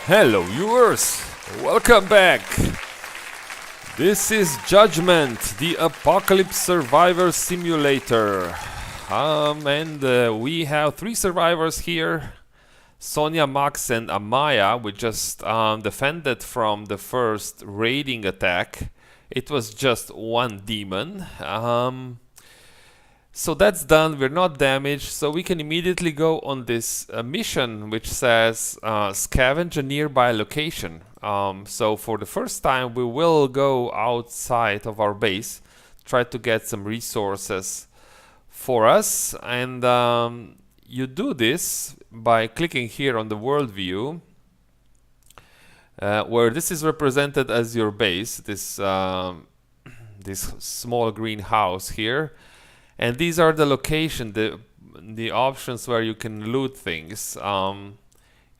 Hello viewers, welcome back. This is Judgment, the Apocalypse Survivor Simulator. We have 3 survivors here. Sonia, Max and Amaya. We just defended from the first raiding attack. It was just one demon. So that's done, we're not damaged, so we can immediately go on this mission which says scavenge a nearby location. So for the first time we will go outside of our base, try to get some resources for us, and you do this by clicking here on the world view, where this is represented as your base, this small green house here. And these are the location, the options where you can loot things.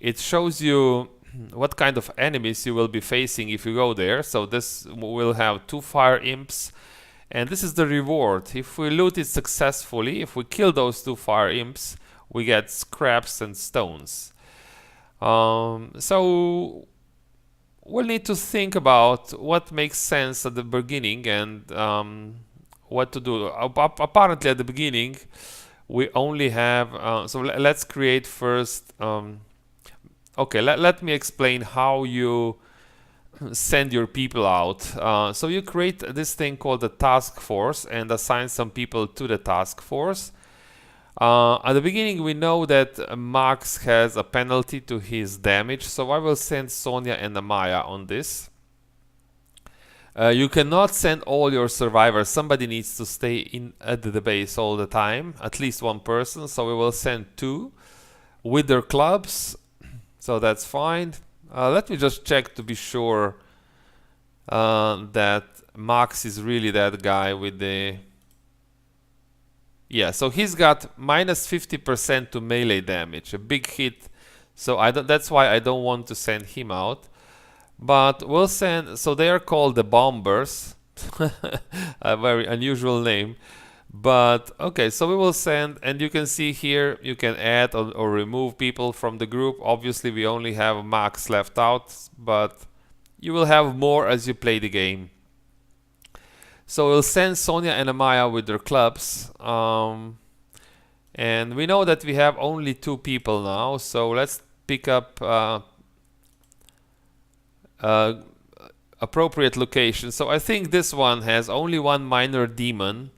It shows you what kind of enemies you will be facing if you go there. So this will have 2 fire imps, and this is the reward. If we loot it successfully, if we kill those 2 fire imps, we get scraps and stones. So we'll need to think about what makes sense at the beginning and what to do. Apparently at the beginning we only have so let's create first okay, let me explain how you send your people out. So you create this thing called the task force and assign some people to the task force. At the beginning we know that Max has a penalty to his damage, so I will send Sonia and Amaya on this. You cannot send all your survivors. Somebody needs to stay in at the base all the time, at least one person. So we will send 2 with their clubs. So that's fine. Let me just check to be sure that Max is really that guy with the... Yeah, so he's got minus 50% to melee damage, a big hit. So that's why I don't want to send him out. But we'll send, so they are called the bombers, a very unusual name. But okay, so we will send, and you can see here you can add or remove people from the group. Obviously we only have Max left out, but you will have more as you play the game. So we'll send Sonia and Amaya with their clubs, and we know that we have only 2 people now, so let's pick up appropriate location. So I think this one has only 1 minor demon.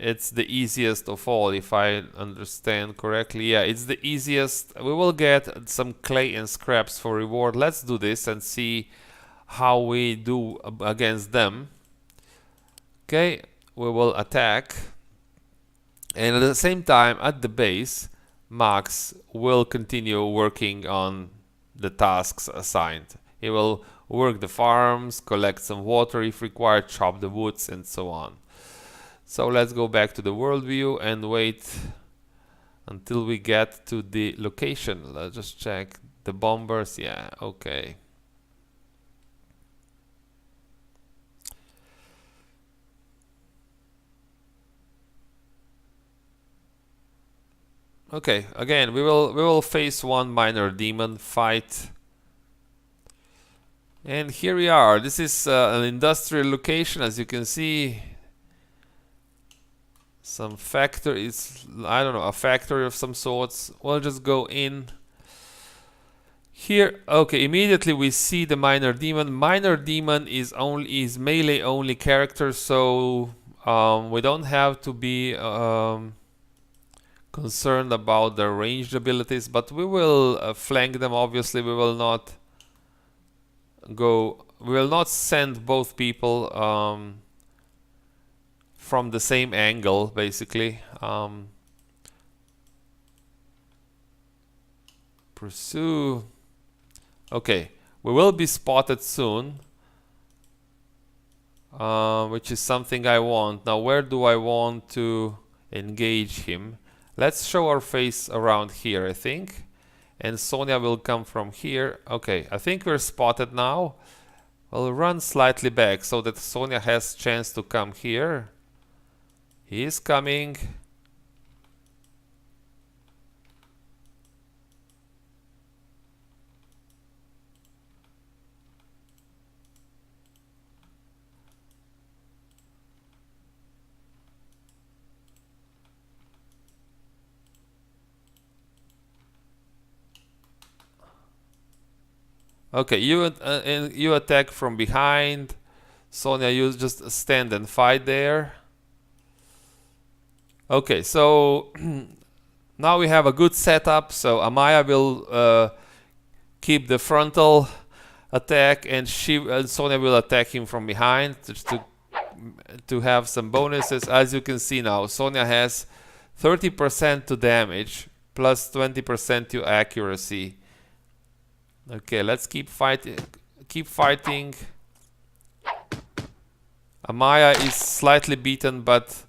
It's the easiest of all, if I understand correctly. Yeah, it's the easiest. We will get some clay and scraps for reward. Let's do this and see how we do against them. Okay, we will attack, and at the same time at the base Max will continue working on the tasks assigned. He will work the farms, collect some water if required, chop the woods, and so on. So let's go back to the world view and wait until we get to the location. Let's just check the bombers. Yeah, okay. Okay, again we will face 1 minor demon fight. And here we are. This is an industrial location, as you can see. Some factory, it's, I don't know, a factory of some sorts. We'll just go in. Here, okay, immediately we see the minor demon. Minor demon is melee only character, so we don't have to be concerned about their ranged abilities, but we will flank them. Obviously we will not send both people from the same angle, basically. Pursue. Okay, we will be spotted soon, which is something I want. Now where do I want to engage him? Let's show our face around here, I think. And Sonia will come from here. Okay, I think we're spotted now. We'll run slightly back so that Sonia has chance to come here. He is coming. Okay, you attack from behind. Sonia, you just stand and fight there. Okay, so now we have a good setup. So Amaya will keep the frontal attack, and Sonia will attack him from behind just to have some bonuses. As you can see now, Sonia has 30% to damage plus 20% to accuracy. Okay, let's keep fighting. Keep fighting. Amaya is slightly beaten, but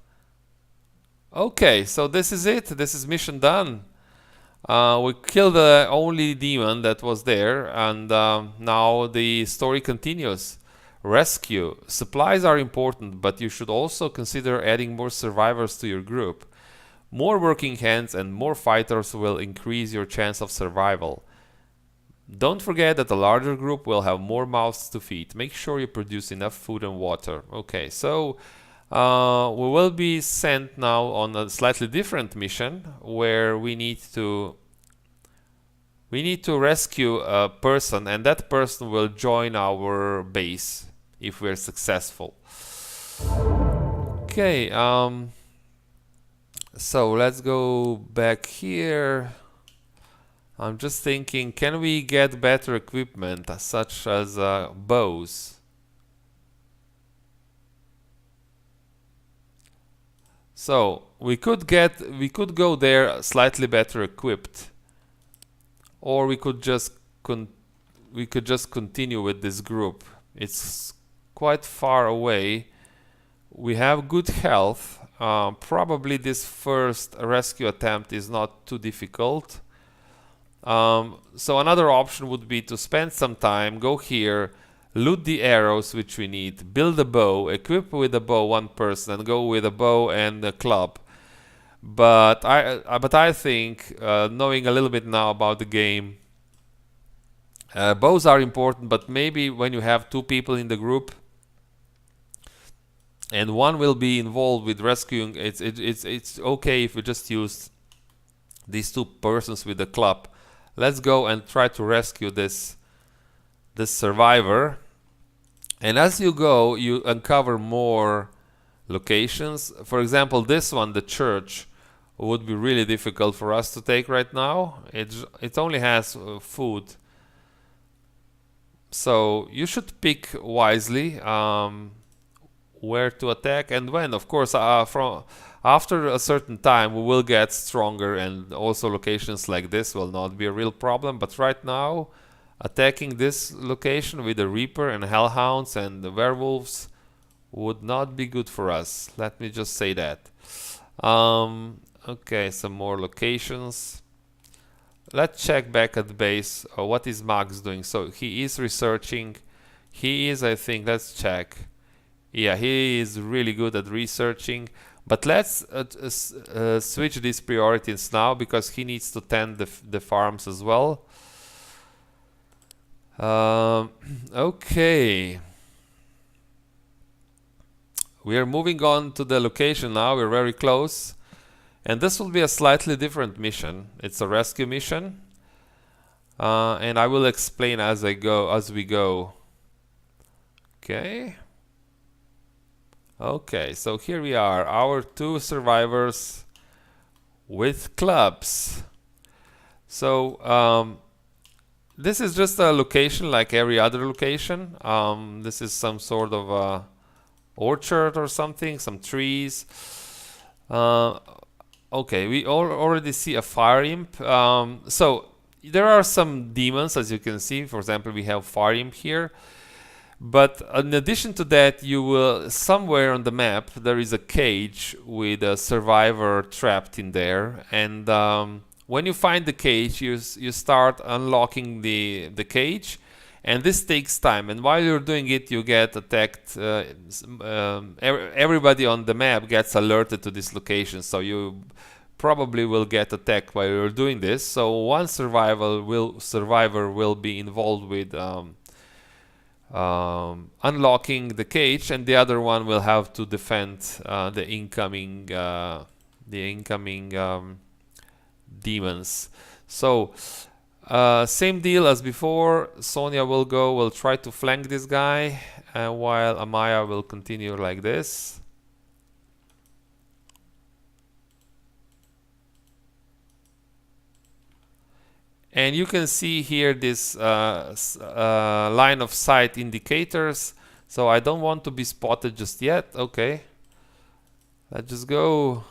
okay. So this is it. This is mission done. We killed the only demon that was there, and now the story continues. Rescue. Supplies are important, but you should also consider adding more survivors to your group. More working hands and more fighters will increase your chance of survival. Don't forget that a larger group will have more mouths to feed. Make sure you produce enough food and water. Okay, so we will be sent now on a slightly different mission where we need to rescue a person, and that person will join our base if we're successful. Okay, so let's go back here. I'm just thinking, can we get better equipment such as bows? So we could go there slightly better equipped, or we could just continue with this group. It's quite far away. We have good health. Probably this first rescue attempt is not too difficult. So another option would be to spend some time, go here, loot the arrows which we need, build a bow, equip with a bow one person, and go with a bow and a club. But I think, knowing a little bit now about the game, bows are important, but maybe when you have two people in the group and one will be involved with rescuing, it's okay if we just use these two persons with the club. Let's go and try to rescue this survivor. And as you go, you uncover more locations. For example, this one, the church, would be really difficult for us to take right now. It only has food. So you should pick wisely where to attack and when. Of course, after a certain time we will get stronger, and also locations like this will not be a real problem. But right now, attacking this location with the Reaper and Hellhounds and the Werewolves would not be good for us. Let me just say that. Okay, some more locations. Let's check back at the base. What is Max doing? So he is researching. He is, I think, let's check. Yeah, he is really good at researching. But let's switch these priorities now, because he needs to tend the farms as well. Okay. We are moving on to the location now. We're very close. And this will be a slightly different mission. It's a rescue mission. And I will explain as we go. Okay. Okay, so here we are, our two survivors with clubs. So this is just a location like every other location. This is some sort of orchard or something, some trees. Okay, we already see a fire imp. So there are some demons, as you can see. For example, we have fire imp here. But in addition to that, you will, somewhere on the map, there is a cage with a survivor trapped in there. And when you find the cage, you start unlocking the cage. And this takes time. And while you're doing it, you get attacked. Everybody on the map gets alerted to this location. So you probably will get attacked while you're doing this. So one survivor will be involved with unlocking the cage, and the other one will have to defend the incoming demons. So Same deal as before. Sonia will try to flank this guy, while Amaya will continue like this. And you can see here this line of sight indicators. So I don't want to be spotted just yet. Okay. Let's just go.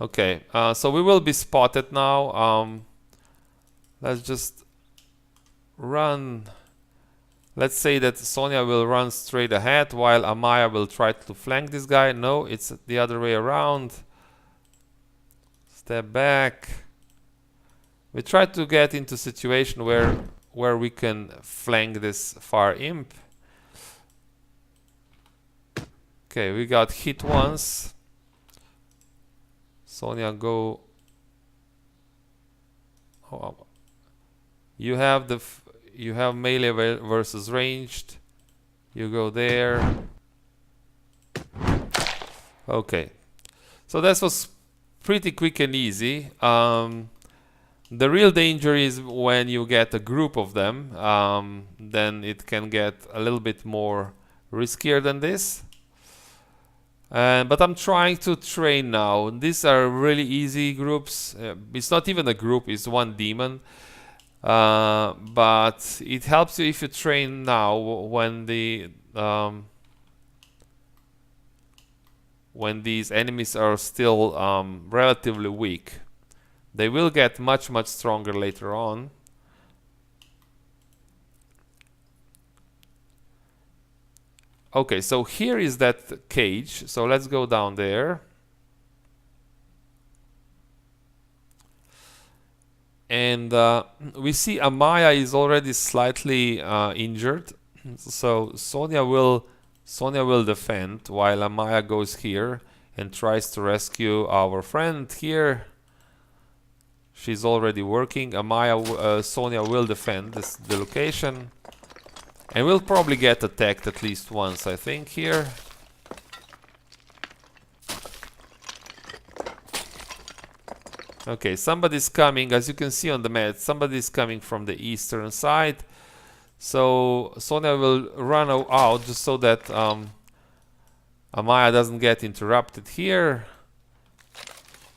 Okay, so we will be spotted now. Let's just run. Let's say that Sonia will run straight ahead while Amaya will try to flank this guy. No, it's the other way around. Step back. We try to get into a situation where we can flank this far imp. Okay, we got hit once. Sonia, go. Oh, you have melee versus ranged. You go there. Okay, so that was pretty quick and easy. The real danger is when you get a group of them. Then it can get a little bit more riskier than this. But I'm trying to train now. These are really easy groups. It's not even a group, it's one demon. But it helps you if you train now when these enemies are still relatively weak. They will get much stronger later on. Okay, so here is that cage. So let's go down there. And we see Amaya is already slightly injured. So Sonia will defend while Amaya goes here and tries to rescue our friend here. She's already working. Sonia will defend the location. And we'll probably get attacked at least once, I think, here. Okay, somebody's coming. As you can see on the map, somebody's coming from the eastern side. So Sonia will run out just so that Amaya doesn't get interrupted here.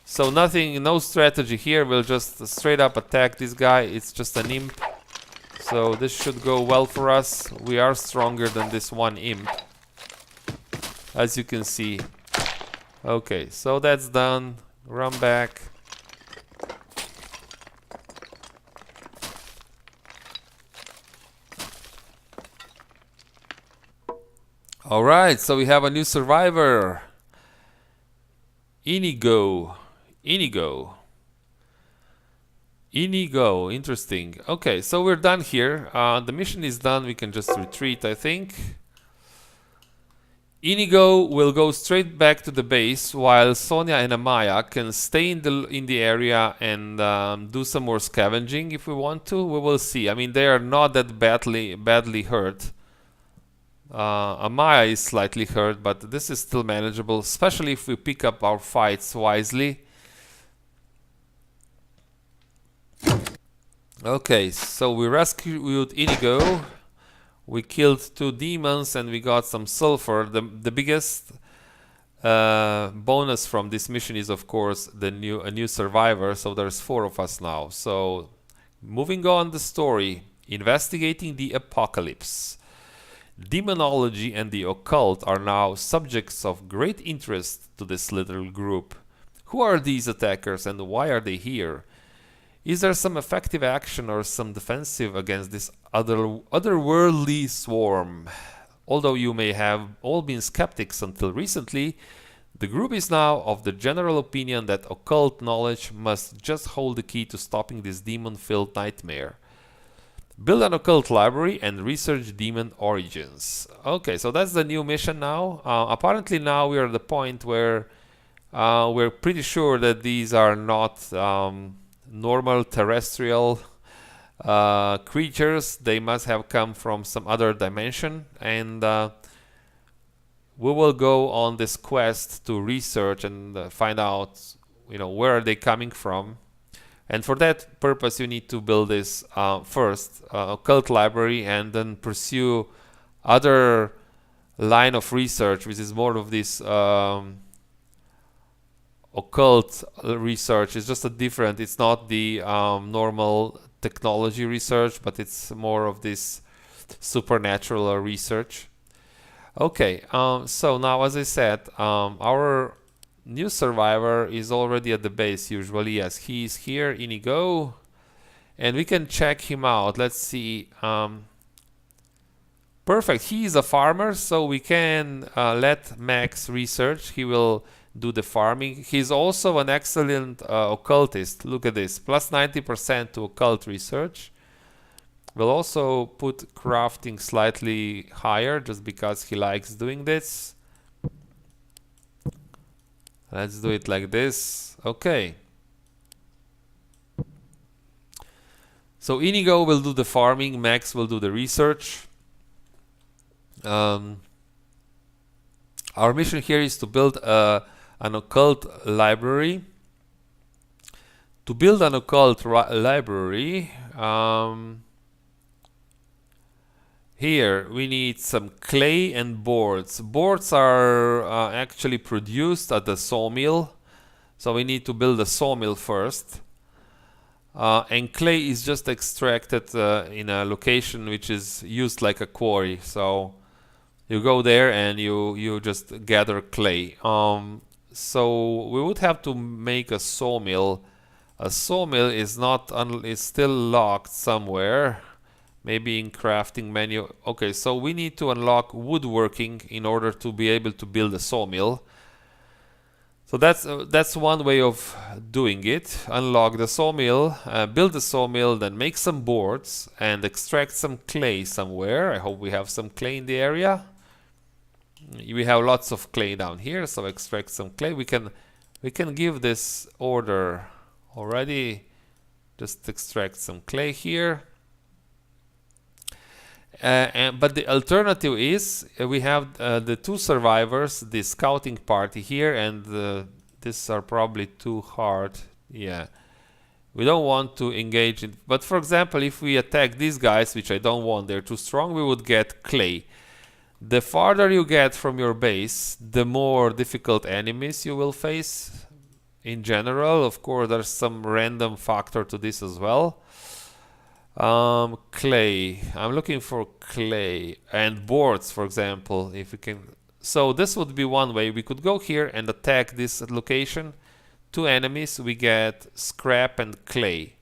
So no strategy here. We'll just straight up attack this guy. It's just an imp. So this should go well for us. We are stronger than this one imp, as you can see. Okay, so that's done. Run back. Alright, so we have a new survivor. Inigo, interesting. Okay, so we're done here. The mission is done. We can just retreat, I think. Inigo will go straight back to the base, while Sonia and Amaya can stay in the area and do some more scavenging if we want to. We will see. I mean, they are not that badly hurt. Amaya is slightly hurt, but this is still manageable, especially if we pick up our fights wisely. Okay, so we rescued Inigo. We killed 2 demons and we got some sulfur. The biggest bonus from this mission is, of course, a new survivor. So there's 4 of us now. So moving on the story, investigating the apocalypse. Demonology and the occult are now subjects of great interest to this little group. Who are these attackers and why are they here? Is there some effective action or some defensive against this otherworldly swarm? Although you may have all been skeptics until recently, the group is now of the general opinion that occult knowledge must just hold the key to stopping this demon-filled nightmare. Build an occult library and research demon origins. Okay, so that's the new mission now. Apparently now we are at the point where we're pretty sure that these are not normal terrestrial creatures. They must have come from some other dimension, and we will go on this quest to research and find out, where are they coming from. And for that purpose, you need to build this first occult library, and then pursue other line of research, which is more of this occult research. It's just a different, it's not the normal technology research, but it's more of this supernatural research. Okay, so now, as I said, our new survivor is already at the base usually. Yes, he's here, Inigo, and we can check him out. Let's see. Perfect, he is a farmer, so we can let Max research. He will do the farming. He's also an excellent occultist. Look at this, plus 90% to occult research. We'll also put crafting slightly higher just because he likes doing this. Let's do it like this. Okay. So Inigo will do the farming, Max will do the research. Our mission here is to build an occult library. To build an occult library, here we need some clay and boards. Boards are actually produced at the sawmill, so we need to build a sawmill first. And clay is just extracted in a location which is used like a quarry. So you go there and you just gather clay. So we would have to make a sawmill. A sawmill is not is still locked somewhere. Maybe in crafting menu. Okay, so we need to unlock woodworking in order to be able to build a sawmill. So that's one way of doing it. Unlock the sawmill, build the sawmill, then make some boards and extract some clay somewhere. I hope we have some clay in the area. We have lots of clay down here, so extract some clay. We can give this order already. Just extract some clay here. But the alternative is we have the two survivors, the scouting party here, and these are probably too hard. Yeah, we don't want to engage in. But for example, if we attack these guys, which I don't want, they're too strong, we would get clay. The farther you get from your base, the more difficult enemies you will face. In general, of course, there's some random factor to this as well. Clay. I'm looking for clay and boards, for example, if we can. So this would be one way. We could go here and attack this location. Two enemies, we get scrap and clay.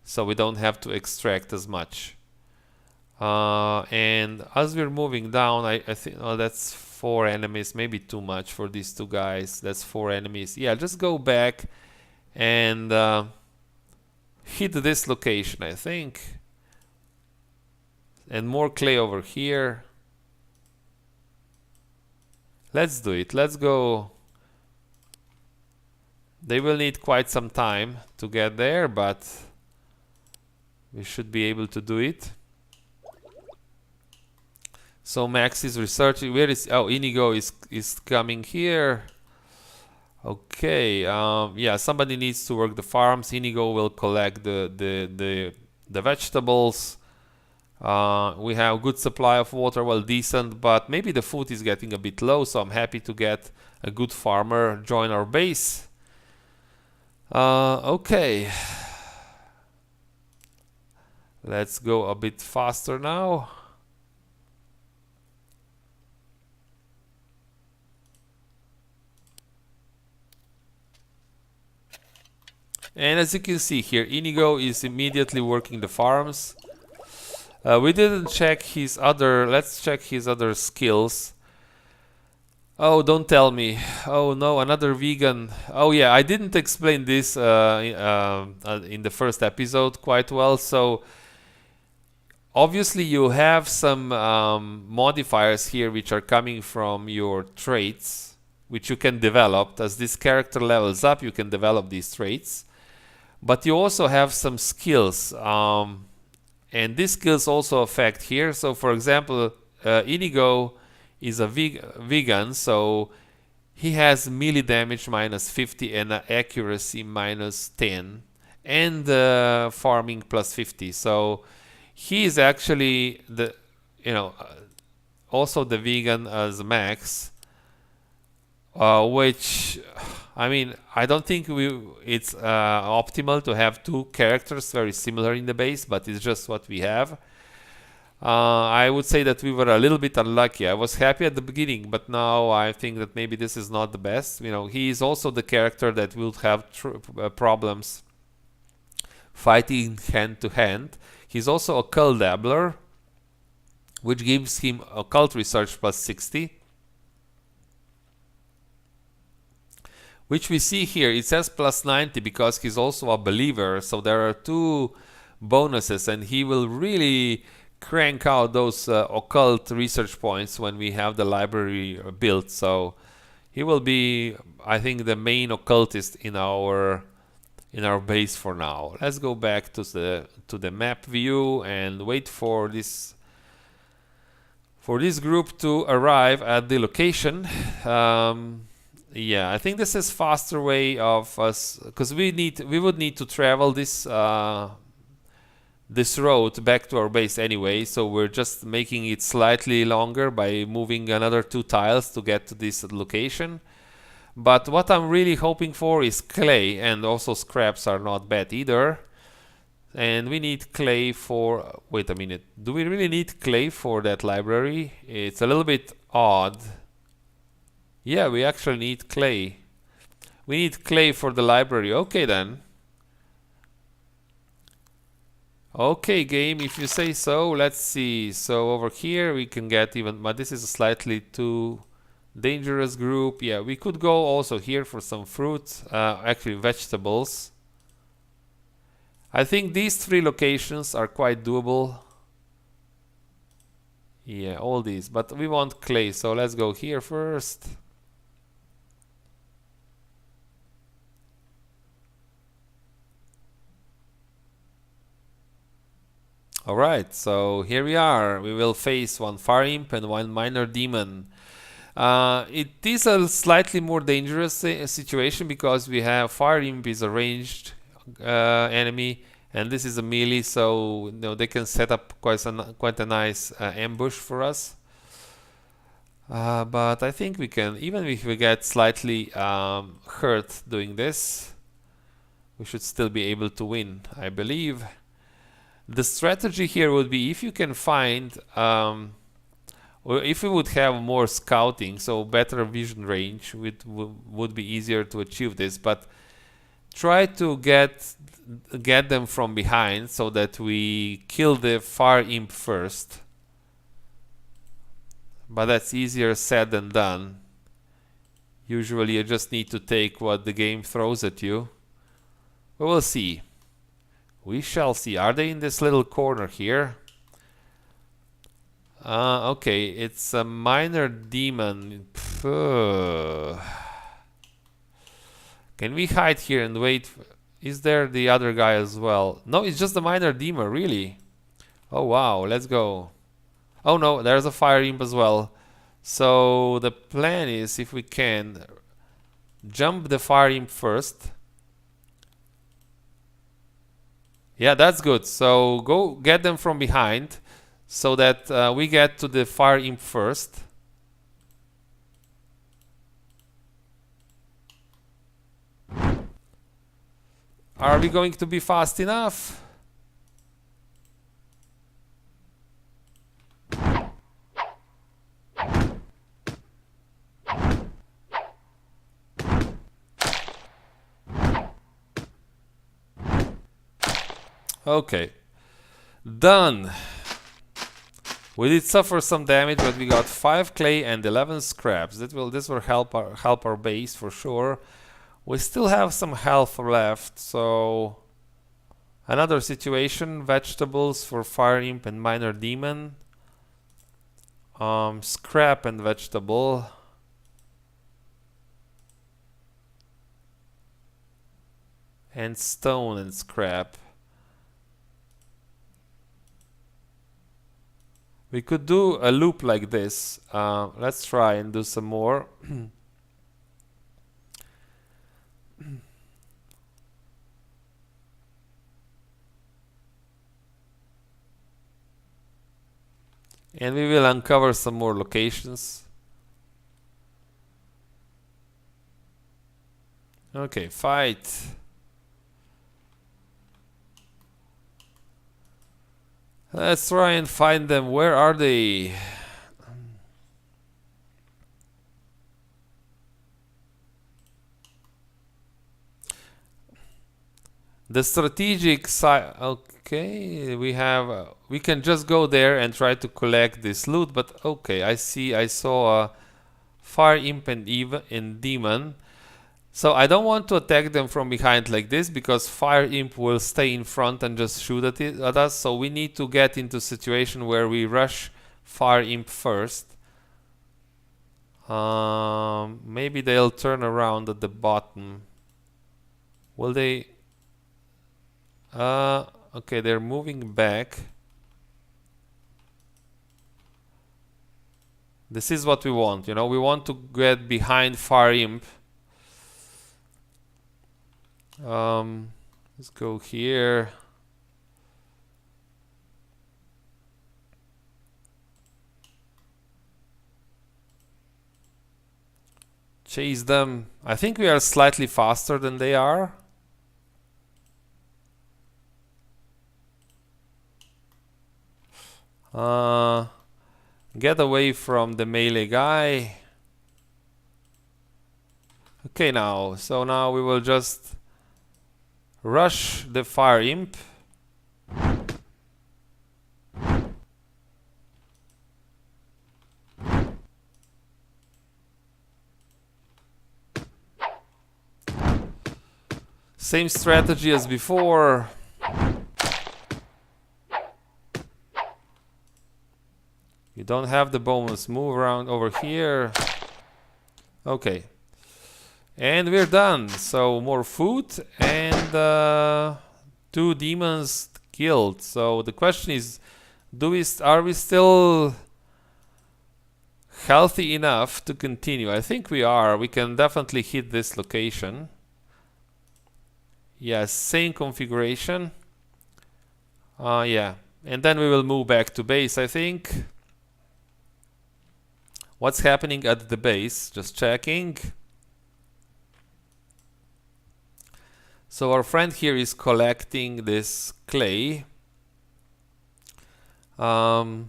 So we don't have to extract as much. And as we're moving down, I think, oh, that's 4 enemies, maybe too much for these two guys. That's 4 enemies. Yeah, just go back and hit this location, I think. And more clay over here. Let's do it. Let's go. They will need quite some time to get there, but we should be able to do it. So Max is researching. Where is... Oh, Inigo is coming here. Okay, yeah, somebody needs to work the farms. Inigo will collect the vegetables. We have good supply of water, well, decent, but maybe the food is getting a bit low, so I'm happy to get a good farmer join our base. Okay. Let's go a bit faster now. And as you can see here, Inigo is immediately working the farms. We didn't check his other... Let's check his other skills. Oh, don't tell me. Oh no, another vegan. Oh yeah, I didn't explain this in the first episode quite well. So obviously you have some modifiers here which are coming from your traits, which you can develop. As this character levels up, you can develop these traits. But you also have some skills, and these skills also affect here. So for example, Inigo is a vegan, so he has melee damage minus 50 and accuracy minus 10. and farming plus 50. So he is actually the, also the vegan as max, which, I mean, I don't think it's optimal to have two characters very similar in the base, but it's just what we have. I would say that we were a little bit unlucky. I was happy at the beginning, but now I think that maybe this is not the best. He is also the character that will have problems fighting hand to hand. He's also occult dabbler, which gives him occult research plus 60. Which we see here, it says plus 90 because he's also a believer, so there are two bonuses, and he will really crank out those occult research points when we have the library built. So he will be, I think, the main occultist in our base for now. Let's go back to the map view and wait for this group to arrive at the location. Yeah, I think this is faster way of us, because we would need to travel this road back to our base anyway, so we're just making it slightly longer by moving another 2 tiles to get to this location. But what I'm really hoping for is clay, and also scraps are not bad either. And we need clay for... Wait a minute, do we really need clay for that library? It's a little bit odd. Yeah, we actually need clay. We need clay for the library. Okay then. Okay, game, if you say so. Let's see. So over here we can get even... But this is a slightly too dangerous group. Yeah, we could go also here for some fruit. Actually, vegetables. I think these 3 locations are quite doable. Yeah, all these. But we want clay, so let's go here first. Alright, so here we are. We will face 1 fire imp and 1 minor demon. It is a slightly more dangerous situation because we have fire imp is a ranged enemy, and this is a melee, so they can set up quite a nice ambush for us. But I think we can, even if we get slightly hurt doing this, we should still be able to win, I believe. The strategy here would be, if you can find, or if we would have more scouting, so better vision range, would be easier to achieve this. But try to get them from behind so that we kill the fire imp first. But that's easier said than done. Usually you just need to take what the game throws at you. But we'll see. We shall see. Are they in this little corner here? Okay, it's a minor demon. Can we hide here and wait? Is there the other guy as well? No, it's just the minor demon, really. Oh wow, let's go. Oh no, there's a fire imp as well. So the plan is, if we can, jump the fire imp first. Yeah, that's good. So go get them from behind so that we get to the fire imp first. Are we going to be fast enough? Okay, done. We did suffer some damage, but we got 5 clay and 11 scraps. This will help our base for sure. We still have some health left, so another situation: vegetables for fire imp and minor demon. Scrap and vegetable. And stone and scrap. We could do a loop like this. Let's try and do some more. And we will uncover some more locations. Okay, fight. Let's try and find them. Where are they? The strategic side. Okay, we have. We can just go there and try to collect this loot. But okay, I see. I saw a fire imp and demon. So I don't want to attack them from behind like this because fire imp will stay in front and just shoot at us. So we need to get into a situation where we rush fire imp first. Maybe they'll turn around at the bottom. Will they? Okay, they're moving back. This is what we want, you know. We want to get behind fire imp. Let's go here. Chase them. I think we are slightly faster than they are. Get away from the melee guy. Okay, so now we will just rush the fire imp. Same strategy as before. You don't have the bonus. Move around over here. Okay. And we're done. So more food and 2 demons killed. So the question is, are we still healthy enough to continue? I think we are. We can definitely hit this location. Yes, same configuration. Yeah. And then we will move back to base, I think. What's happening at the base? Just checking. So our friend here is collecting this clay. I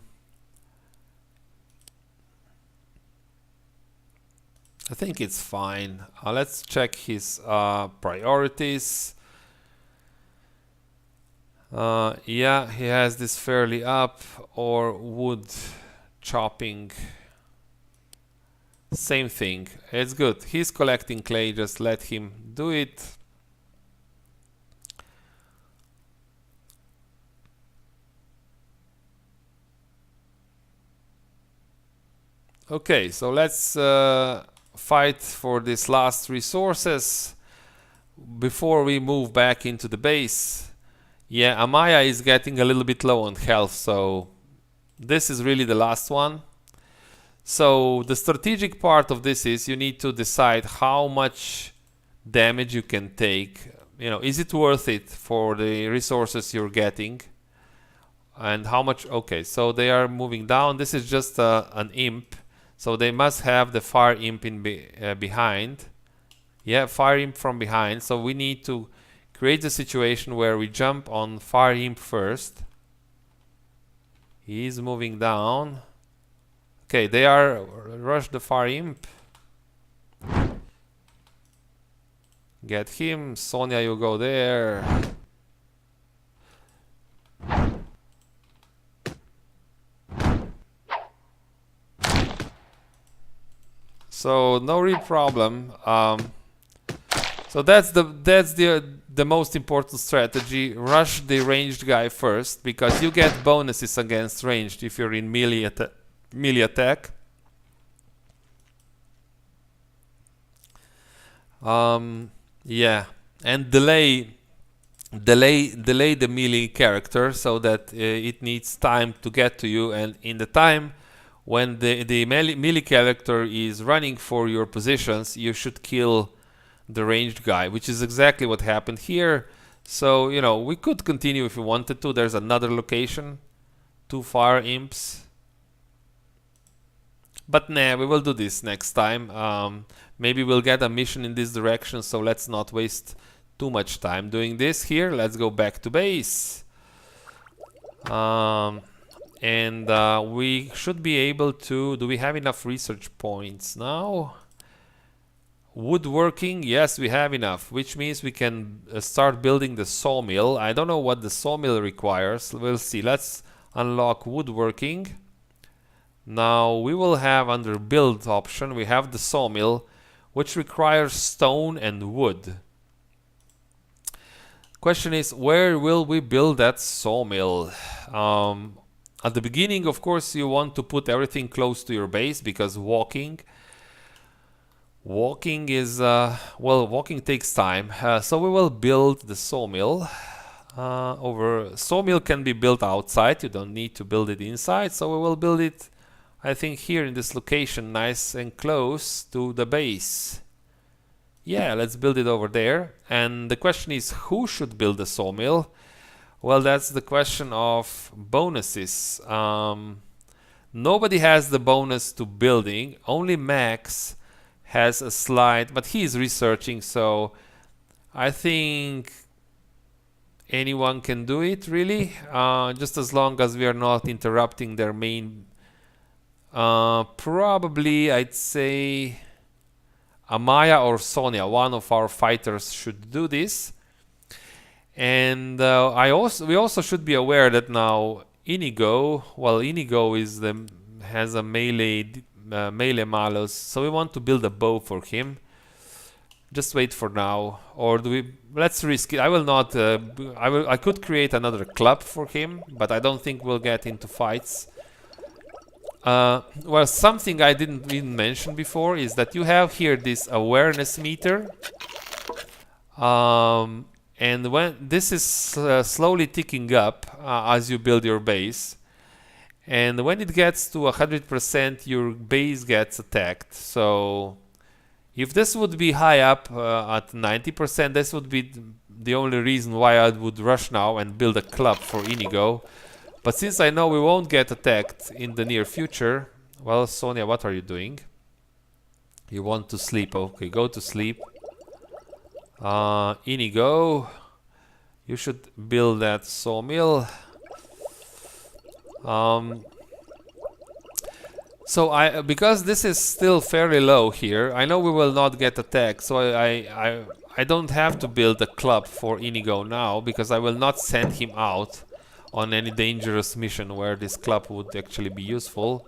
think it's fine. Let's check his priorities. Yeah, he has this fairly up, or wood chopping. Same thing. It's good. He's collecting clay. Just let him do it. Okay, so let's fight for these last resources before we move back into the base. Yeah, Amaya is getting a little bit low on health, so this is really the last one. So the strategic part of this is you need to decide how much damage you can take. You know, is it worth it for the resources you're getting? And how much? Okay, so they are moving down. This is just an imp. So they must have the fire imp in behind. Yeah, fire imp from behind. So we need to create a situation where we jump on fire imp first. He's moving down. Okay, they are rush the fire imp. Get him. Sonia, you go there. So no real problem. So that's the most important strategy. Rush the ranged guy first because you get bonuses against ranged if you're in melee attack. Yeah, and delay the melee character so that it needs time to get to you, and in the time when the melee character is running for your positions, you should kill the ranged guy, which is exactly what happened here. So, you know, we could continue if we wanted to. There's another location, 2 fire imps. But nah, we will do this next time. Maybe we'll get a mission in this direction, so let's not waste too much time doing this here. Let's go back to base. And we should be able to... Do we have enough research points now? Woodworking, yes, we have enough, which means we can start building the sawmill. I don't know what the sawmill requires. We'll see. Let's unlock woodworking. Now we will have under build option, we have the sawmill, which requires stone and wood. Question is, where will we build that sawmill? At the beginning, of course, you want to put everything close to your base, because walking is well, walking takes time. So we will build the sawmill. Sawmill can be built outside. You don't need to build it inside. So we will build it, I think, here in this location, nice and close to the base. Yeah, let's build it over there. And the question is, who should build the sawmill? Well, that's the question of bonuses. Nobody has the bonus to building. Only Max has a slide, but he is researching, so I think anyone can do it, really, just as long as we are not interrupting their main. Probably, I'd say Amaya or Sonia, one of our fighters, should do this. And we also should be aware that now Inigo, well, Inigo has a melee malus, so we want to build a bow for him. Just wait for now, or do we? Let's risk it. I will not. I could create another club for him, but I don't think we'll get into fights. Well, something I didn't even mention before is that you have here this awareness meter, and when this is slowly ticking up as you build your base. And when it gets to 100%, your base gets attacked. So if this would be high up at 90%, this would be the only reason why I would rush now and build a club for Inigo. But since I know we won't get attacked in the near future... Well, Sonia, what are you doing? You want to sleep. Okay, go to sleep. Inigo, you should build that sawmill. So because this is still fairly low here, I know we will not get attacked, so I don't have to build a club for Inigo now, because I will not send him out on any dangerous mission where this club would actually be useful.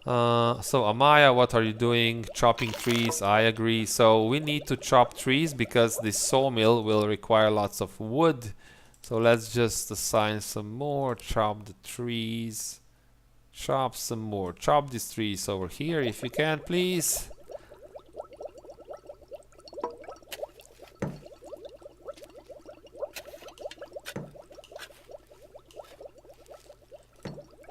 So Amaya, what are you doing? Chopping trees, I agree. So we need to chop trees because this sawmill will require lots of wood. So let's just assign some more, chop the trees, chop some more, chop these trees over here if you can, please.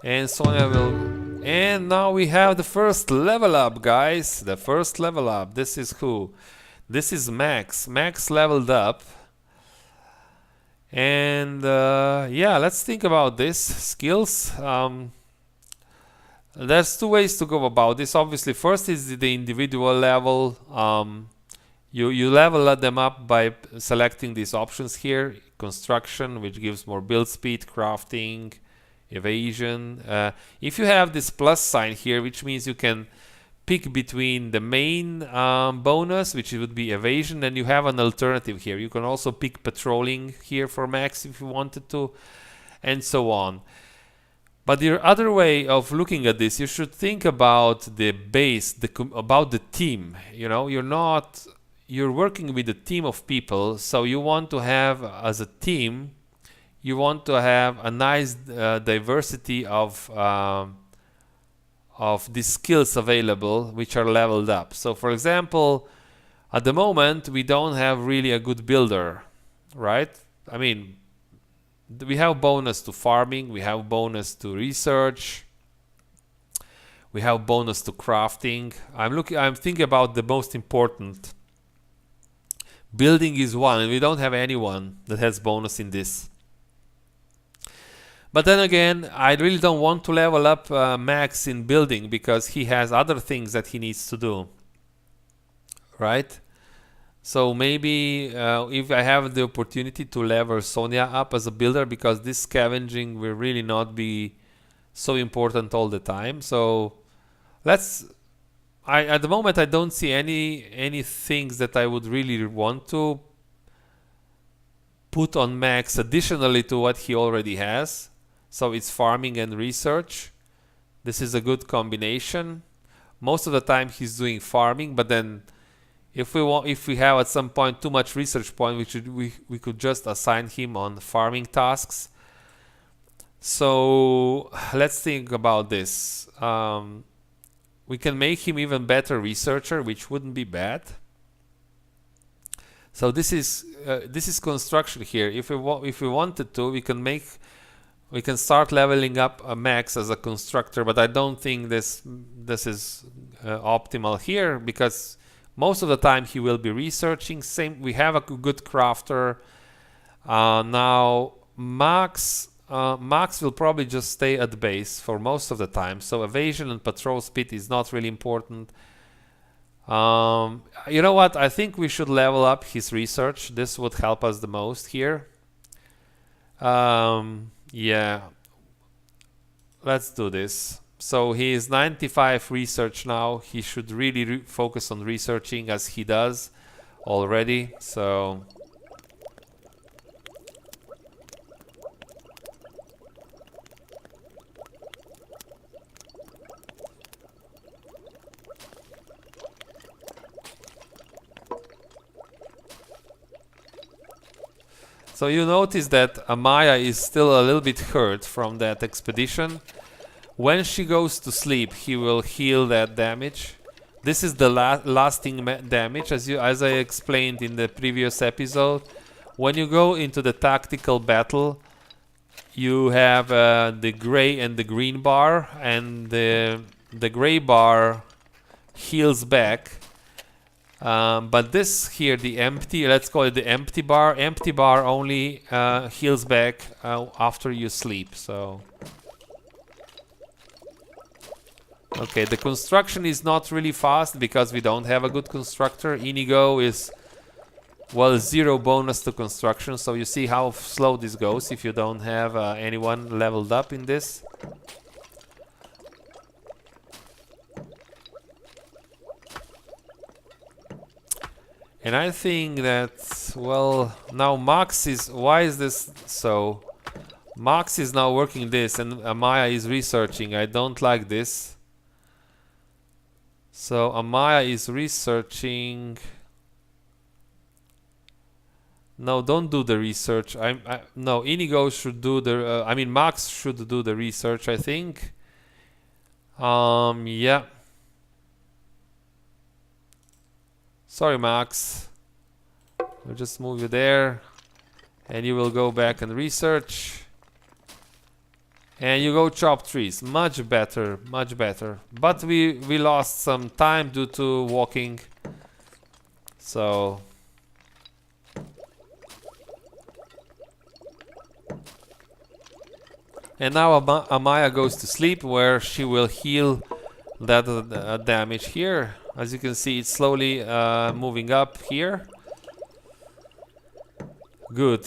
And Sonia will... And now we have the first level up, guys. The first level up. This is who? This is Max. Max leveled up. And yeah, let's think about this. Skills. There's two ways to go about this. Obviously, first is the individual level. You level them up by selecting these options here. Construction, which gives more build speed, crafting, evasion. If you have this plus sign here, which means you can pick between the main bonus, which would be evasion, and you have an alternative here. You can also pick patrolling here for Max if you wanted to, and so on. But the other way of looking at this, you should think about the base, about the team. You know, you're working with a team of people, so you want to have, as a team, you want to have a nice diversity of these skills available, which are leveled up. So for example, at the moment we don't have really a good builder, right? I mean, we have bonus to farming, we have bonus to research, we have bonus to crafting. I'm thinking about the most important. Building is one, and we don't have anyone that has bonus in this. But then again, I really don't want to level up Max in building because he has other things that he needs to do, right? So maybe if I have the opportunity to level Sonia up as a builder, because this scavenging will really not be so important all the time. So let's. At the moment I don't see any things that I would really want to put on Max additionally to what he already has. So it's farming and research. This is a good combination. Most of the time he's doing farming, but then if we have at some point too much research point, we could just assign him on farming tasks. So let's think about this. We can make him even better researcher, which wouldn't be bad. So this is construction here. If we wanted to, we can start leveling up a Max as a constructor, but I don't think this is optimal here, because most of the time he will be researching. Same, we have a good crafter. Now Max will probably just stay at base for most of the time. So evasion and patrol speed is not really important. You know what? I think we should level up his research. This would help us the most here. Yeah. Let's do this. So he is 95 research now. He should really focus on researching as he does already. So you notice that Amaya is still a little bit hurt from that expedition. When she goes to sleep, he will heal that damage. This is the lasting damage, as I explained in the previous episode. When you go into the tactical battle, you have the gray and the green bar, and the gray bar heals back. But this here, the empty, let's call it the empty bar only heals back after you sleep. So okay, the construction is not really fast because we don't have a good constructor. Inigo is, well, 0 bonus to construction, so you see how slow this goes if you don't have anyone leveled up in this. And I think that, well, now Max is, why is this so? Max is now working this and Amaya is researching. I don't like this. So Amaya is researching. No, don't do the research. No, Inigo should do the, I mean Max should do the research, I think. Yeah. Sorry, Max. We'll just move you there. And you will go back and research. And you go chop trees. Much better, much better. But we lost some time due to walking. So and now Amaya goes to sleep, where she will heal that damage here. As you can see, it's slowly moving up here. Good.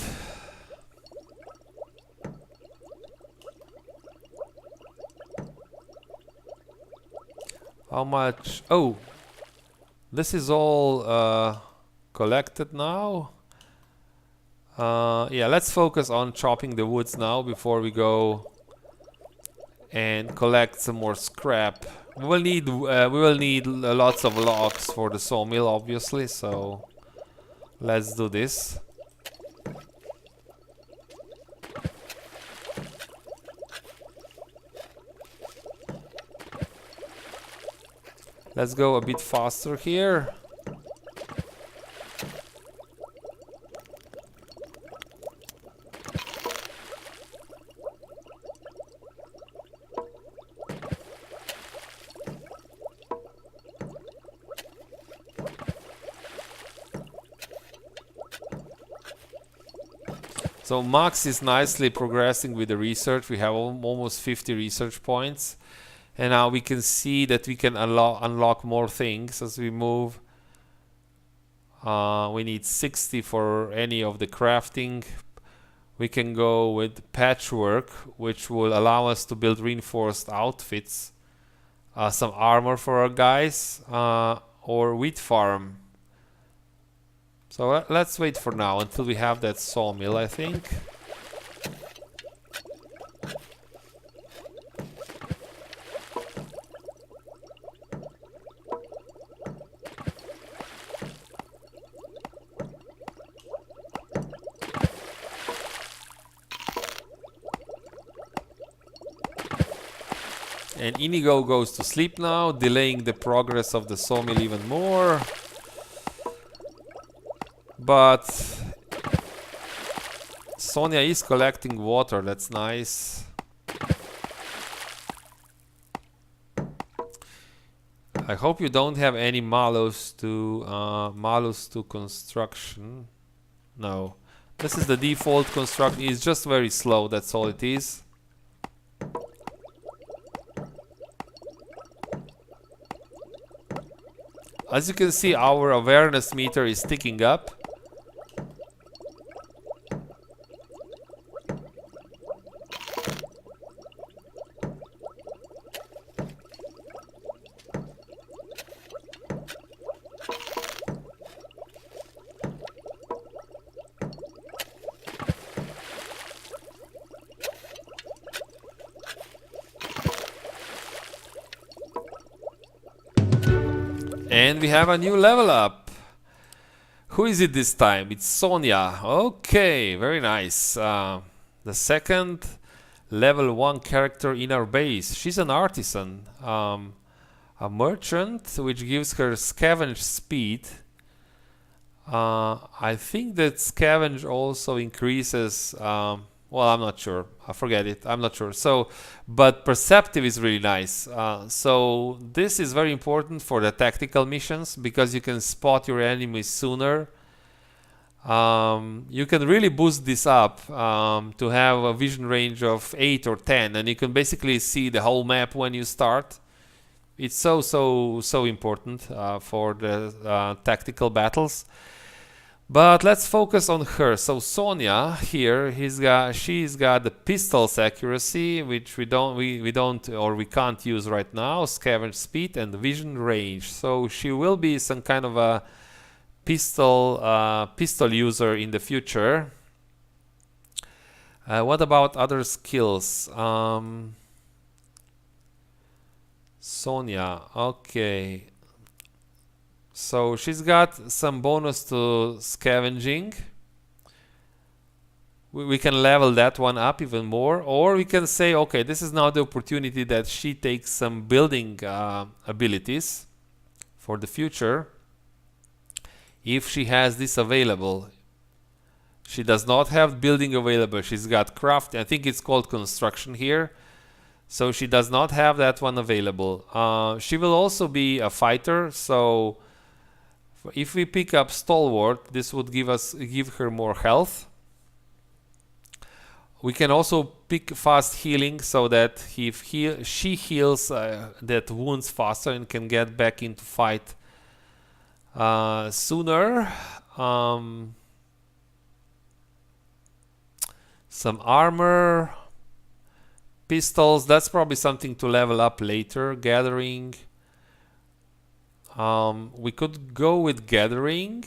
How much? Oh, this is all collected now. Yeah, let's focus on chopping the woods now before we go and collect some more scrap. We will need lots of logs for the sawmill, obviously, so let's do this. Let's go a bit faster here. So Max is nicely progressing with the research. We have almost 50 research points. And now we can see that we can unlock more things as we move. We need 60 for any of the crafting. We can go with patchwork, which will allow us to build reinforced outfits. Some armor for our guys, or wheat farm. So let's wait for now until we have that sawmill, I think. And Inigo goes to sleep now, delaying the progress of the sawmill even more. But Sonia is collecting water, that's nice. I hope you don't have any malus to construction. No. This is the default construct. It's just very slow, that's all it is. As you can see, our awareness meter is ticking up. And we have a new level up. Who is it this time? It's Sonia. Okay, very nice. The second level 1 character in our base. She's an artisan. A merchant, which gives her scavenge speed. I think that scavenge also increases... well, I'm not sure. I forget it. I'm not sure. So, but perceptive is really nice. So this is very important for the tactical missions because you can spot your enemies sooner. You can really boost this up to have a vision range of 8 or 10, and you can basically see the whole map when you start. It's so important for the tactical battles. But let's focus on her. So Sonia here, she's got the pistol's accuracy, which we can't use right now, scavenge speed and vision range. So she will be some kind of a pistol user in the future. What about other skills? Sonia, okay. So she's got some bonus to scavenging. We can level that one up even more. Or we can say, okay, this is now the opportunity that she takes some building abilities for the future. If she has this available. She does not have building available. She's got craft. I think it's called construction here. So she does not have that one available. She will also be a fighter. So if we pick up stalwart, this would give her more health. We can also pick fast healing so that she heals that wounds faster and can get back into fight sooner. Some armor, pistols, that's probably something to level up later. Gathering. We could go with gathering.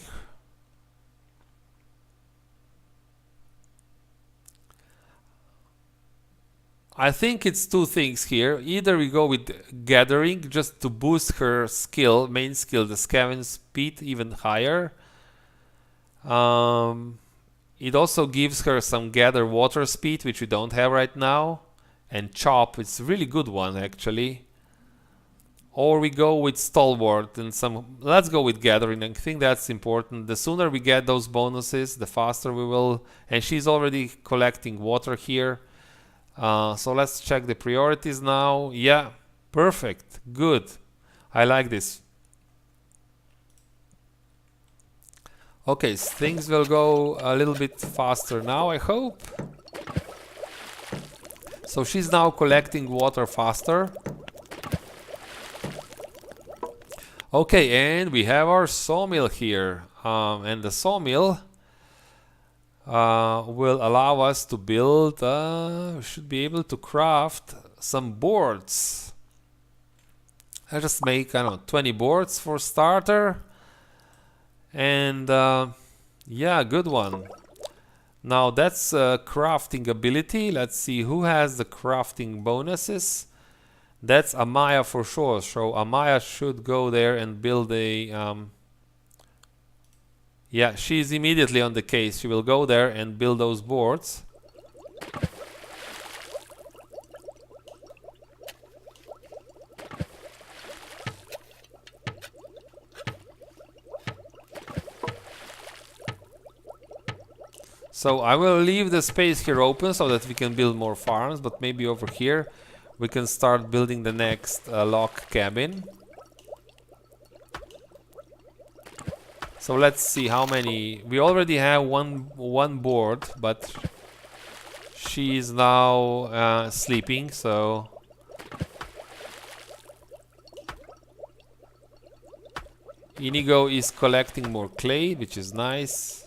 I think it's two things here. Either we go with gathering just to boost her skill, main skill, the scavenge speed even higher. It also gives her some gather water speed, which we don't have right now. And chop, it's a really good one actually. Or we go with stalwart and let's go with gathering. I think that's important. The sooner we get those bonuses, the faster we will. And she's already collecting water here. So let's check the priorities now. Yeah, perfect, good. I like this. Okay, things will go a little bit faster now, I hope. So she's now collecting water faster. Okay, and we have our sawmill here. And the sawmill will allow us to build, we should be able to craft some boards. I'll just make, I don't know, 20 boards for starter. And yeah, good one. Now that's crafting ability. Let's see who has the crafting bonuses. That's Amaya for sure. So Amaya should go there and build a... yeah, she's immediately on the case. She will go there and build those boards. So I will leave the space here open so that we can build more farms, but maybe over here we can start building the next log cabin. So let's see how many. We already have one board, but she is now sleeping, so Inigo is collecting more clay, which is nice.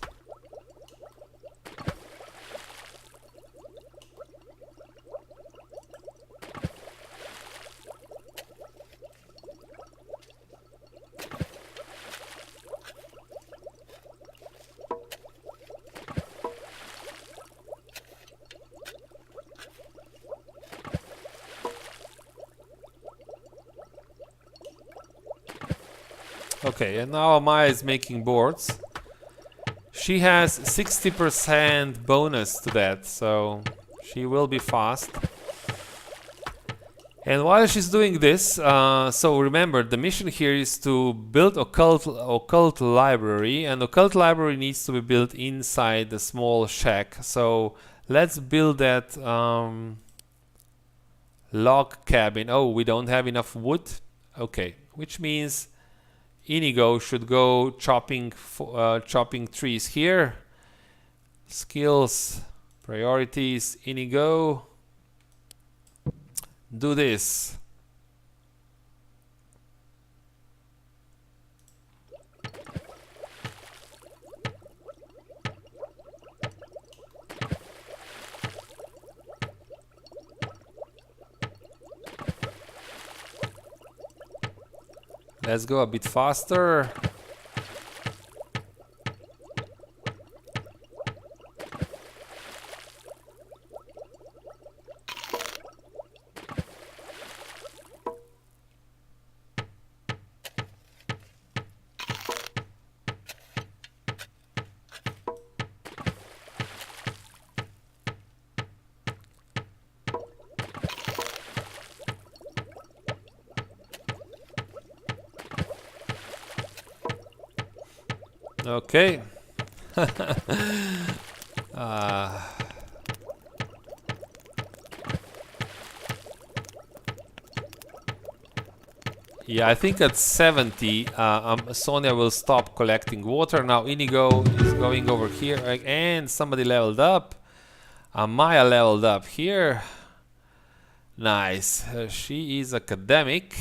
Okay, and now Amaya is making boards. She has 60% bonus to that, so she will be fast. And while she's doing this, so remember, the mission here is to build occult library, and occult library needs to be built inside the small shack. So let's build that log cabin. Oh, we don't have enough wood? Okay, which means Inigo should go chopping trees here. Skills, priorities, Inigo. Do this. Let's go a bit faster. Okay. Yeah, I think at 70, Sonia will stop collecting water. Now Inigo is going over here, and somebody leveled up. Amaya leveled up here. Nice. She is academic.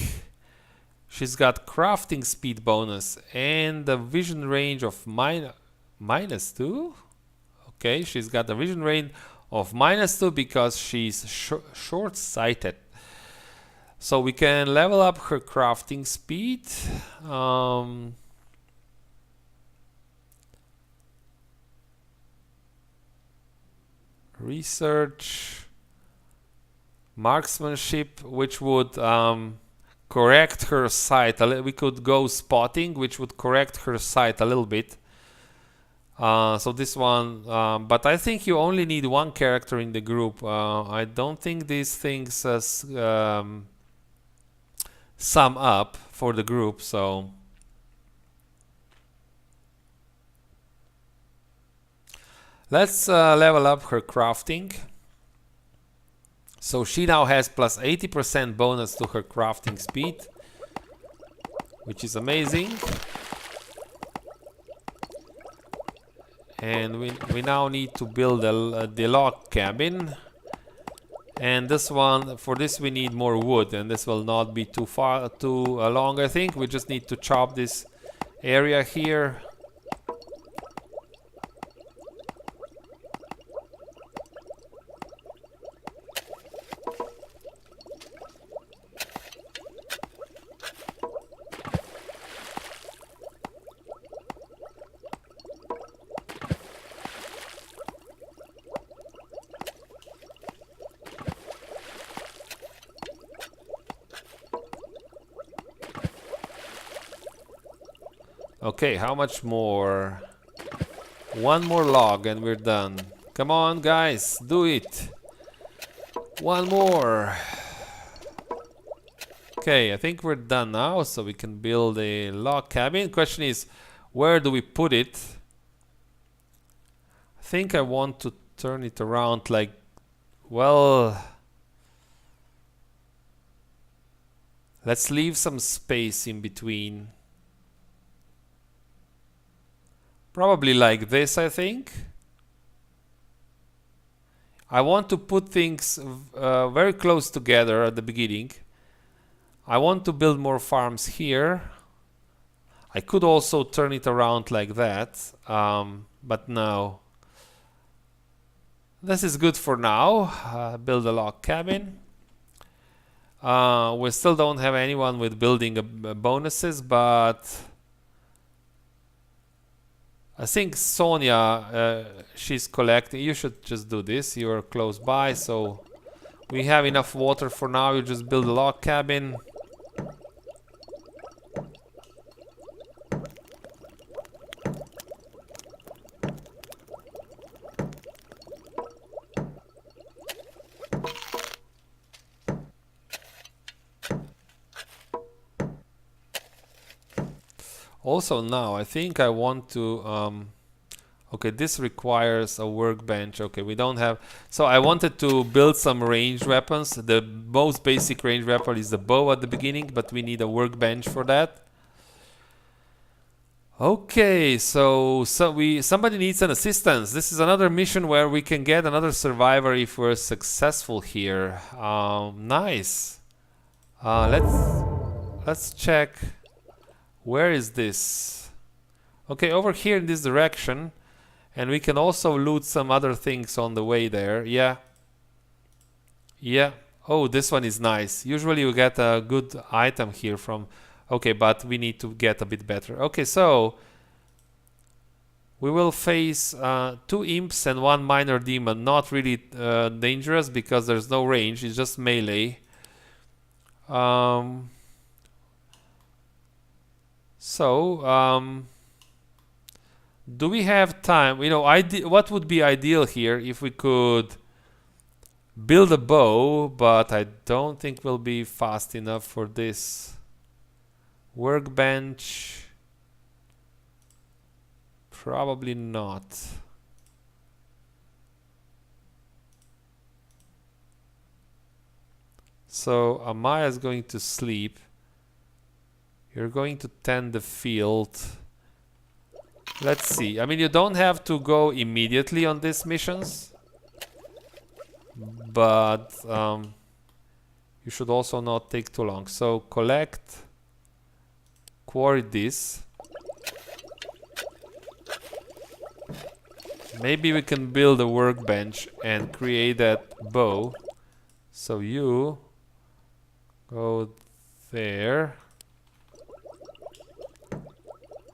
She's got crafting speed bonus and a vision range of -2. Okay, she's got a vision range of -2 because she's short-sighted. So we can level up her crafting speed. Research, marksmanship, which would correct her sight. We could go spotting, which would correct her sight a little bit. So this one, but I think you only need one character in the group. I don't think these things sum up for the group, so let's level up her crafting. So she now has plus 80% bonus to her crafting speed, which is amazing. And we now need to build the log cabin. And this one, for this we need more wood, and this will not be too long, I think. We just need to chop this area here. Okay, how much more? One more log and we're done. Come on, guys, do it. One more. Okay, I think we're done now, so we can build a log cabin. Question is, where do we put it? I think I want to turn it around like, well, let's leave some space in between. Probably like this, I think. I want to put things very close together at the beginning. I want to build more farms here. I could also turn it around like that, but no. This is good for now. Build a log cabin. We still don't have anyone with building bonuses, but I think Sonia, she's collecting. You should just do this. You're close by, so we have enough water for now. You just build a log cabin. Also now, I think I want to, okay, this requires a workbench. Okay, we don't have, so I wanted to build some ranged weapons. The most basic ranged weapon is the bow at the beginning, but we need a workbench for that. Okay, so somebody needs an assistance. This is another mission where we can get another survivor if we're successful here. Nice. Let's check. Where is this? Okay, over here in this direction. And we can also loot some other things on the way there. Yeah. Yeah. Oh, this one is nice. Usually you get a good item here from... Okay, but we need to get a bit better. Okay, so... we will face 2 imps and 1 minor demon. Not really dangerous because there's no range. It's just melee. Do we have time? You know, what would be ideal here if we could build a bow, but I don't think we'll be fast enough for this. Workbench. Probably not. So Amaya is going to sleep. You're going to tend the field. Let's see. I mean, you don't have to go immediately on these missions. But you should also not take too long. So collect. Quarry this. Maybe we can build a workbench and create that bow. So you go there.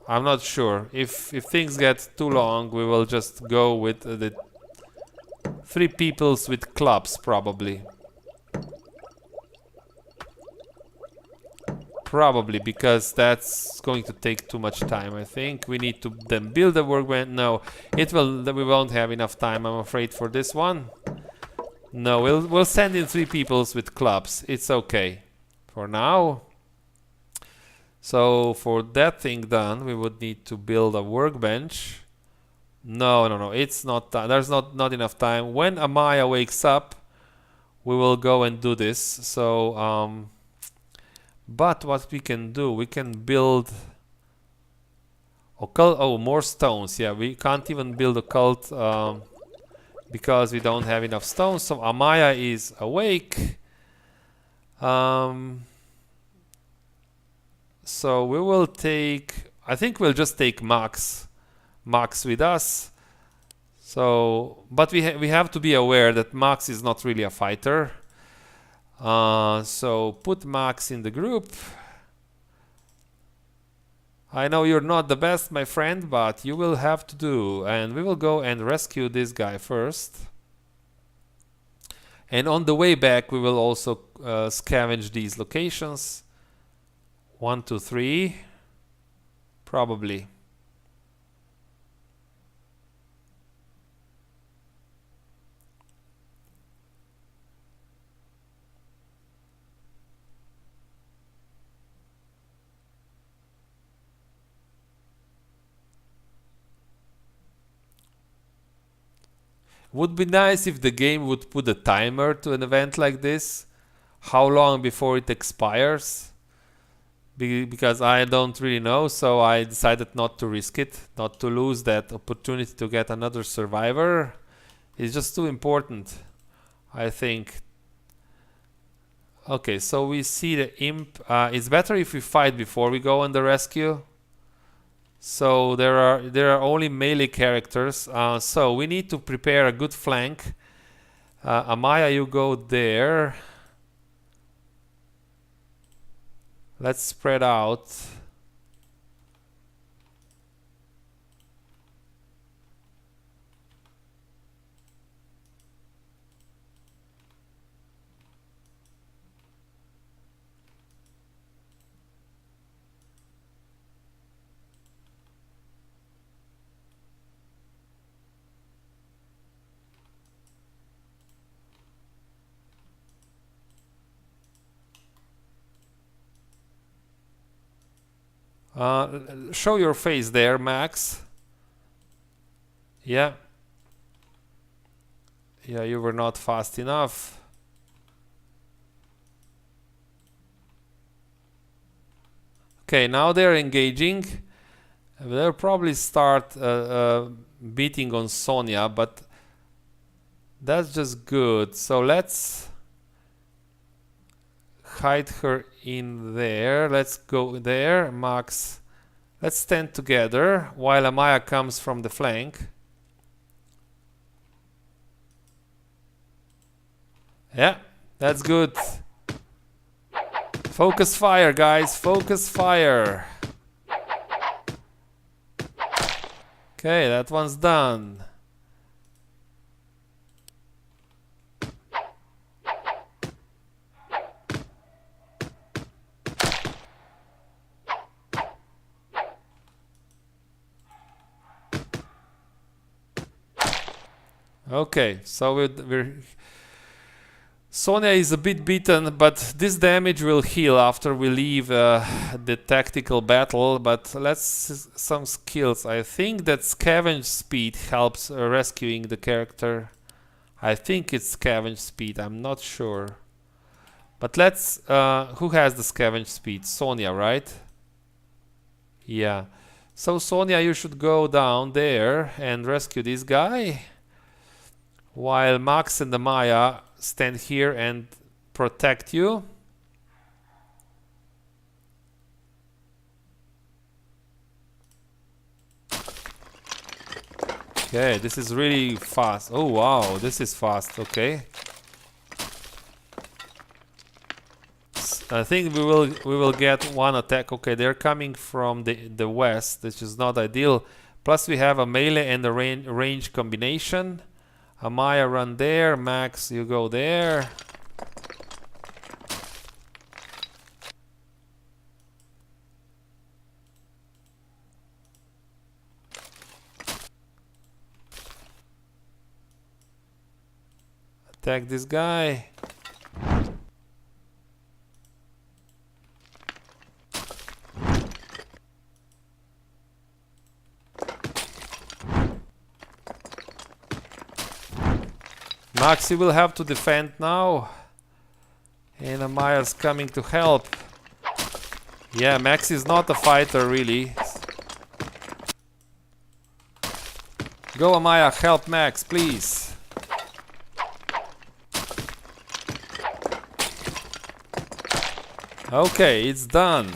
I'm not sure. If things get too long, we will just go with the 3 peoples with clubs, probably. Probably, because that's going to take too much time, I think. We need to then build a workbench. No, we won't have enough time, I'm afraid, for this one. No, we'll send in 3 peoples with clubs. It's okay. For now. So for that thing done, we would need to build a workbench. No, it's not. There's not enough time. When Amaya wakes up, we will go and do this. So, but what we can do, we can build. Occult. Oh, more stones. Yeah, we can't even build a cult because we don't have enough stones. So Amaya is awake. So we will take. I think we'll just take Max with us. So, but we have to be aware that Max is not really a fighter. So put Max in the group. I know you're not the best, my friend, but you will have to do. And we will go and rescue this guy first. And on the way back, we will also scavenge these locations. 1, 2, 3. Probably. Would be nice if the game would put a timer to an event like this. How long before it expires? Because I don't really know, so I decided not to risk it, not to lose that opportunity to get another survivor. It's just too important, I think. Okay, so we see the imp. It's better if we fight before we go on the rescue. So there are only melee characters. So we need to prepare a good flank. Amaya, you go there. Let's spread out. Show your face there, Max. Yeah. Yeah, you were not fast enough. Okay, now they're engaging. They'll probably start beating on Sonia, but that's just good. So let's hide her in there. Let's go there, Max. Let's stand together while Amaya comes from the flank. Yeah, that's good. Focus fire, guys. Focus fire. Okay, that one's done. Okay, so we're Sonia is a bit beaten, but this damage will heal after we leave the tactical battle. But let's some skills. I think that scavenge speed helps rescuing the character. I think it's scavenge speed. I'm not sure. But let's. Who has the scavenge speed? Sonia, right? Yeah. So Sonia, you should go down there and rescue this guy, while Max and Amaya stand here and protect you. Okay, this is really fast. Oh wow, this is fast. Okay. I think we will get one attack. Okay, they're coming from the west, which is not ideal. Plus we have a melee and a range combination. Amaya, run there. Max, you go there. Attack this guy. Max, you will have to defend now. And Amaya's coming to help. Yeah, Max is not a fighter really. Go, Amaya, help Max, please. Okay, it's done.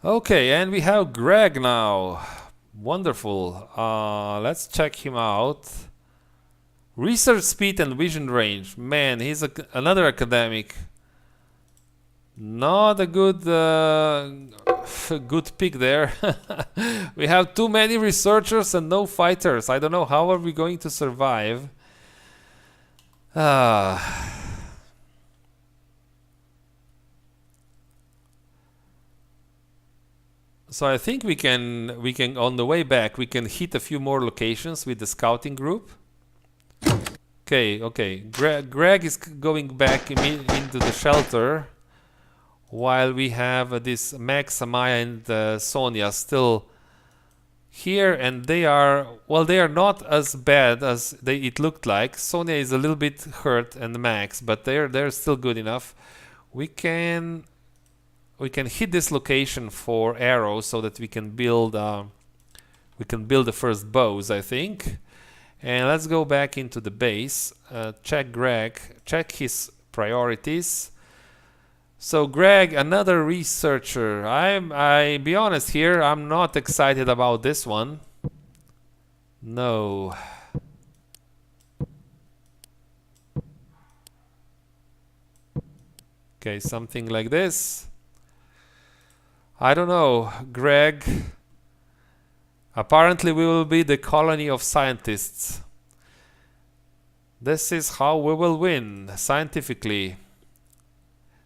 Okay, and we have Greg now. Wonderful. Let's check him out. Research speed and vision range. Man, he's another academic. Not a good good pick there. We have too many researchers and no fighters. I don't know how are we going to survive. So I think we can on the way back we can hit a few more locations with the scouting group. Okay. Greg is going back into the shelter, while we have this Max, Amaya, and Sonia still here, and they are not as bad as it looked like. Sonia is a little bit hurt, and Max, but they're still good enough. We can hit this location for arrows so that we can build the first bows, I think. And let's go back into the base. Check Greg. Check his priorities. So Greg, another researcher. I be honest here, I'm not excited about this one. No. Okay, something like this. I don't know, Greg. Apparently we will be the colony of scientists. This is how we will win, scientifically.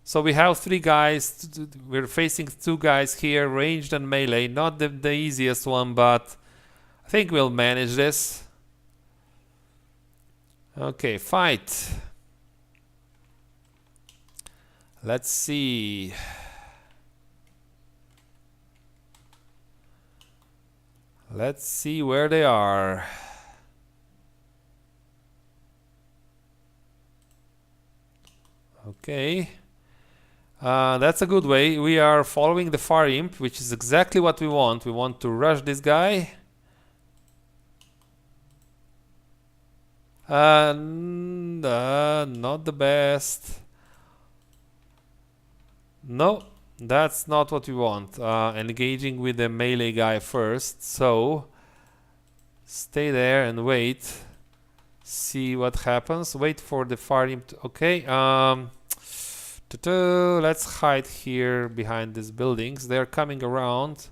So we have 3 guys. We're facing 2 guys here, ranged and melee. Not the easiest one, but I think we'll manage this. Okay, fight. Let's see. Let's see where they are. Okay. That's a good way. We are following the far imp, which is exactly what we want. We want to rush this guy. Not the best. No, that's not what we want. Engaging with the melee guy first. So stay there and wait. See what happens. Wait for the far imp. Okay. Let's hide here behind these buildings. They're coming around.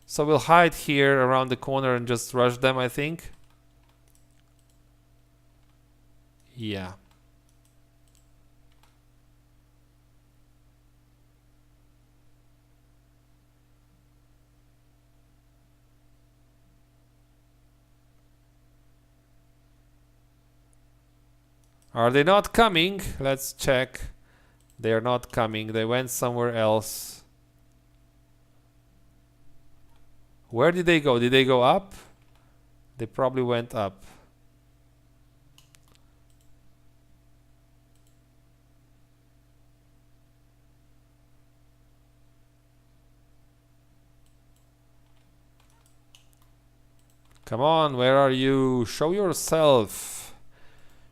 So we'll hide here around the corner and just rush them, I think. Yeah. Are they not coming? Let's check. They are not coming. They went somewhere else. Where did they go? Did they go up? They probably went up. Come on, where are you? Show yourself.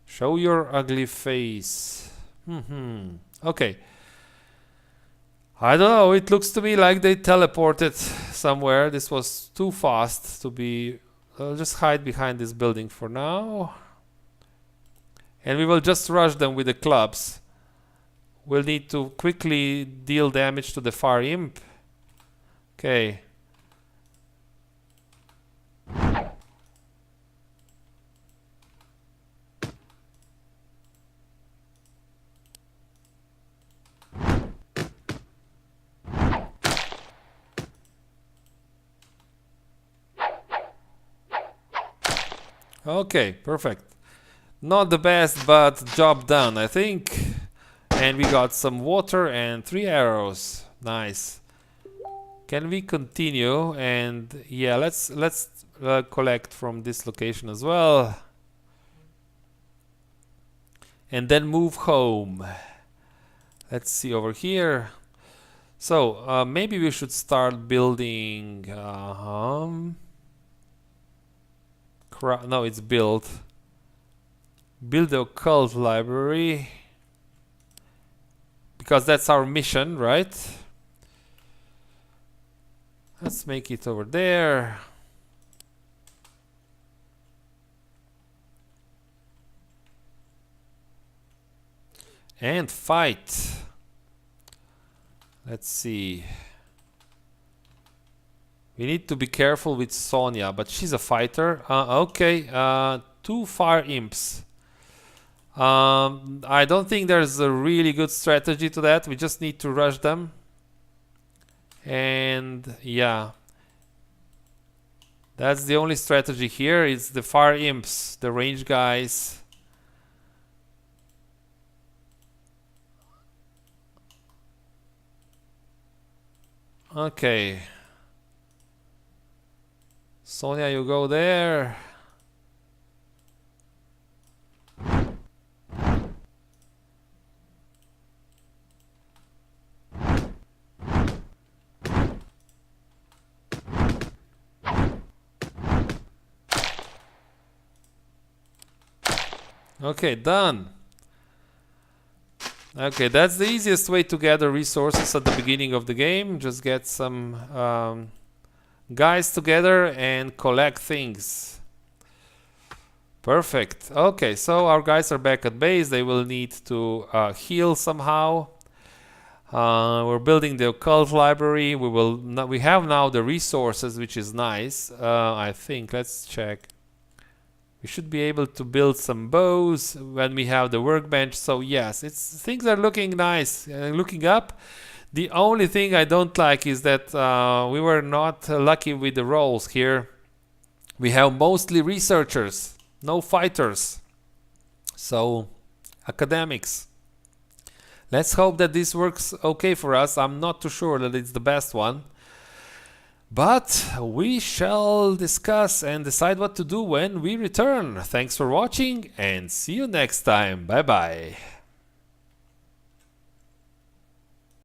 Show your ugly face. Okay. I don't know, it looks to me like they teleported somewhere. This was too fast to be... I'll just hide behind this building for now. And we will just rush them with the clubs. We'll need to quickly deal damage to the far imp. Okay. Okay, perfect. Not the best, but job done, I think. And we got some water and 3 arrows. Nice. Can we continue? And yeah, let's collect from this location as well. And then move home. Let's see over here. So maybe we should start building. No, it's build. Build the occult library. Because that's our mission, right? Let's make it over there. And fight. Let's see. We need to be careful with Sonia, but she's a fighter. Okay, 2 fire imps. I don't think there's a really good strategy to that. We just need to rush them. And yeah. That's the only strategy here. It's the fire imps, the range guys. Okay. Sonia, you go there. Okay, done. Okay, that's the easiest way to gather resources at the beginning of the game. Just get some guys together and collect things. Perfect. Okay, so our guys are back at base. They will need to heal somehow. We're building the occult library. We have now the resources, which is nice. I think. Let's check. We should be able to build some bows when we have the workbench. So yes, things are looking nice. Looking up. The only thing I don't like is that we were not lucky with the roles here. We have mostly researchers, no fighters. So academics. Let's hope that this works okay for us. I'm not too sure that it's the best one. But we shall discuss and decide what to do when we return. Thanks for watching and see you next time. Bye bye.